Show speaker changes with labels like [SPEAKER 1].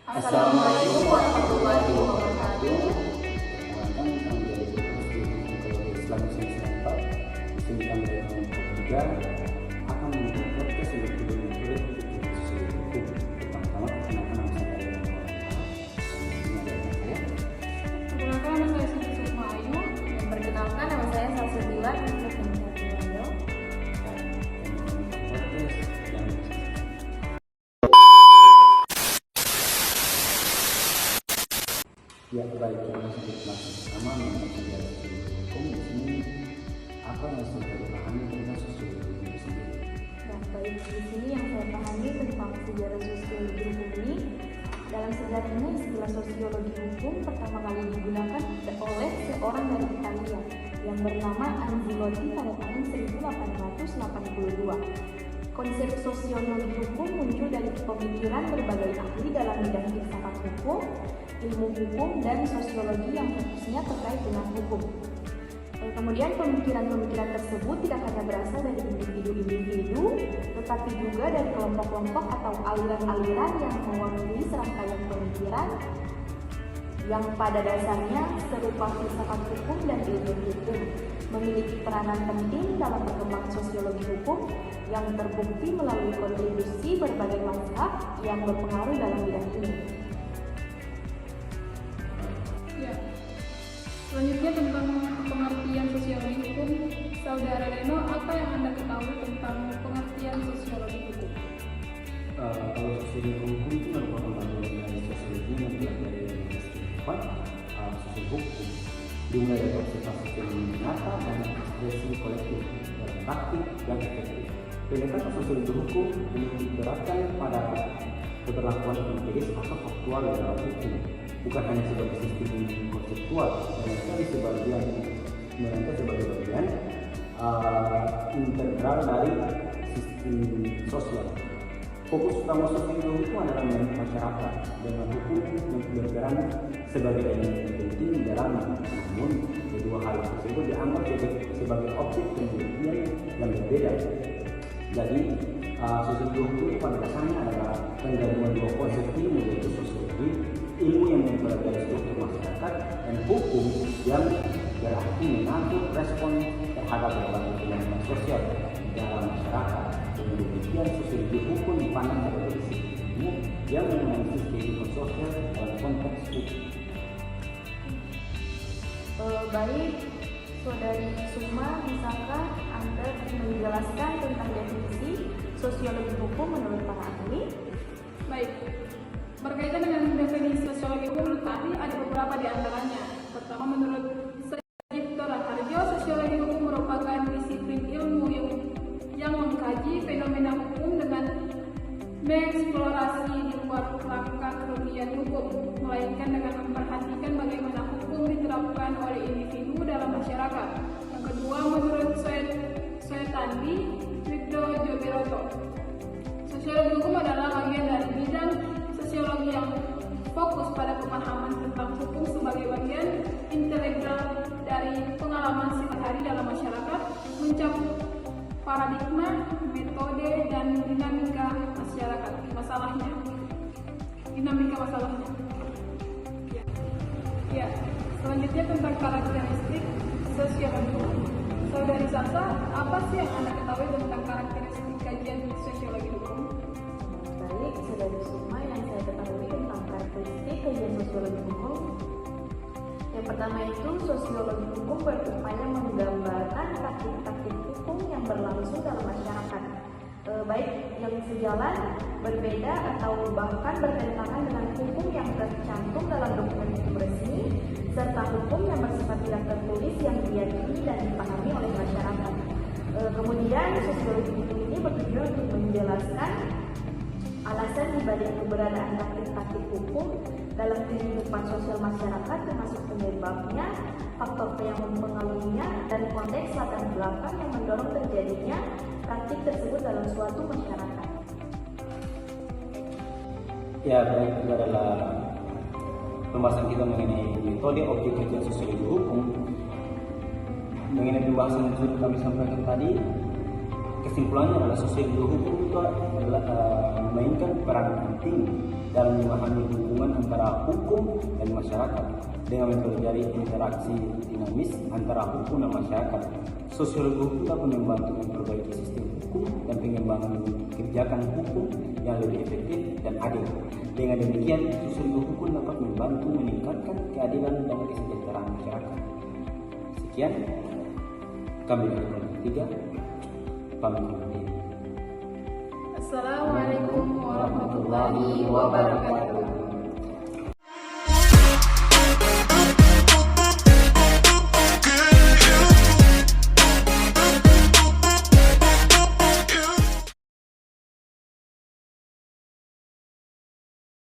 [SPEAKER 1] Assalamualaikum warahmatullahi wabarakatuh.
[SPEAKER 2] Kami dari Institut Islamic Center. Di sini kami dari kelompok 3 akan membuat podcast yang bertujuan hukum. Pertama-tama perkenalkan nama saya Adalah
[SPEAKER 1] Perkenalkan nama saya Siti Sukma Ayu. Dan perkenalkan nama saya Salsabila.
[SPEAKER 2] Ya, baik, kita masuk ke kelas pertama mengenai sejarah hukum. Di sini apa yang sudah dipahami tentang sosiologi itu sendiri?
[SPEAKER 1] Nah, baik, di sini yang saya pahami tentang sejarah sosiologi hukum ini. Dalam sejarah ini, istilah sosiologi hukum pertama kali digunakan oleh seorang dari Italia yang bernama Anzilotti pada tahun 1882. Konsep sosiologi hukum muncul dari pemikiran berbagai ahli dalam bidang filsafat hukum, ilmu hukum, dan sosiologi yang fokusnya terkait dengan hukum. Kemudian pemikiran-pemikiran tersebut tidak hanya berasal dari individu-individu, tetapi juga dari kelompok-kelompok atau aliran-aliran yang mewakili serangkaian pemikiran yang pada dasarnya serupa filsafat hukum dan ilmu hukum, memiliki peranan penting dalam perkembangan sosiologi hukum yang terbukti melalui kontribusi berbagai mazhab yang berpengaruh dalam bidang ini.
[SPEAKER 3] Ya, selanjutnya tentang pengertian sosiologi hukum, Saudara Reno, apa yang Anda ketahui tentang pengertian sosiologi hukum?
[SPEAKER 2] Kalau sosiologi hukum itu merupakan bagian dari sosiologi yang mempelajari sosial hukum, dimulai dari observasi fenomena nyata dan ekspresi kolektif dalam praktik dan efektif. Pendekatan sosiologi hukum diterapkan pada keberlakuan empiris atau faktual dalam hukum, bukan hanya sebagai sistem konseptual, melainkan sebagai bagian integral dari sistem sosial. Fokus utama sosiologi itu adalah masyarakat dengan hukum yang berperan sebagai elemen penting di dalamnya. Namun, kedua hal tersebut dianggap sebagai objek penelitian yang berbeda. Jadi, sosiologi hukum pada dasarnya adalah penggabungan dua konsep ilmu, yaitu sosiologi, ilmu yang mempelajari struktur masyarakat, dan hukum yang berarti mengatur respon terhadap berbagai fenomena sosial di dalam masyarakat. Dengan demikian, sosiologi hukum dipandang sebagai disiplin yang menganalisis kehidupan sosial dalam konteks hukum.
[SPEAKER 1] Baik, Saudari Sukma, bisakah Anda menjelaskan tentang definisi sosiologi hukum menurut para ahli?
[SPEAKER 3] Baik, berkaitan dengan definisi sosiologi hukum menurut ahli ada beberapa di antaranya. Pertama, menurut Sajipto Raharjo, sosiologi hukum merupakan disiplin ilmu yang mengkaji fenomena hukum dengan mengeksplorasi di luar rangka kerugian hukum, melainkan dengan memperhatikan bagaimana hukum diterapkan oleh individu dalam masyarakat. Yang kedua, menurut Soetandi Wikdo Joberoto, sosiologi hukum adalah bagian dari bidang sosiologi yang fokus pada pemahaman tentang hukum sebagai bagian integral dari pengalaman sehari-hari dalam masyarakat, mencakup paradigma, metode, dan dinamika masalahnya. Ya, selanjutnya tentang karakteristik sosiologi hukum. Saudari Salsa, apa sih yang Anda ketahui tentang karakteristik kajian sosiologi hukum?
[SPEAKER 1] Baik, Saudari Sukma, yang saya ketahui tentang karakteristik kajian sosiologi hukum. Yang pertama itu, sosiologi hukum berupaya menggambarkan praktik-praktik hukum yang berlangsung dalam masyarakat, baik yang sejalan, berbeda, atau bahkan bertentangan dengan hukum yang tercantum dalam dokumen hukum resmi, serta hukum yang bersifat tidak tertulis yang diyakini dan dipahami oleh masyarakat. Kemudian, sosiologi hukum ini bertujuan untuk menjelaskan alasan dibalik keberadaan praktik-praktik hukum dalam kehidupan sosial masyarakat, termasuk penyebabnya, faktor yang mempengaruhinya, dan konteks latar belakang yang mendorong terjadinya praktik tersebut dalam suatu masyarakat.
[SPEAKER 2] Ya, baik, itu adalah pembahasan kita mengenai metode objek kajian sosiologi hukum. Mengenai pembahasan yang sudah kami sampaikan tadi, Kesimpulannya adalah sosiologi hukum itu memainkan peran penting dalam memahami hubungan antara hukum dan masyarakat dengan mempelajari interaksi dinamis antara hukum dan masyarakat. Sosiologi hukum dapat membantu memperbaiki sistem hukum dan pengembangan kebijakan hukum yang lebih efektif dan adil. Dengan demikian, sosiologi hukum dapat membantu meningkatkan keadilan dan kesejahteraan masyarakat. Sekian, kami dari kelompok 3 pamit undur diri.
[SPEAKER 3] Assalamualaikum warahmatullahi wabarakatuh.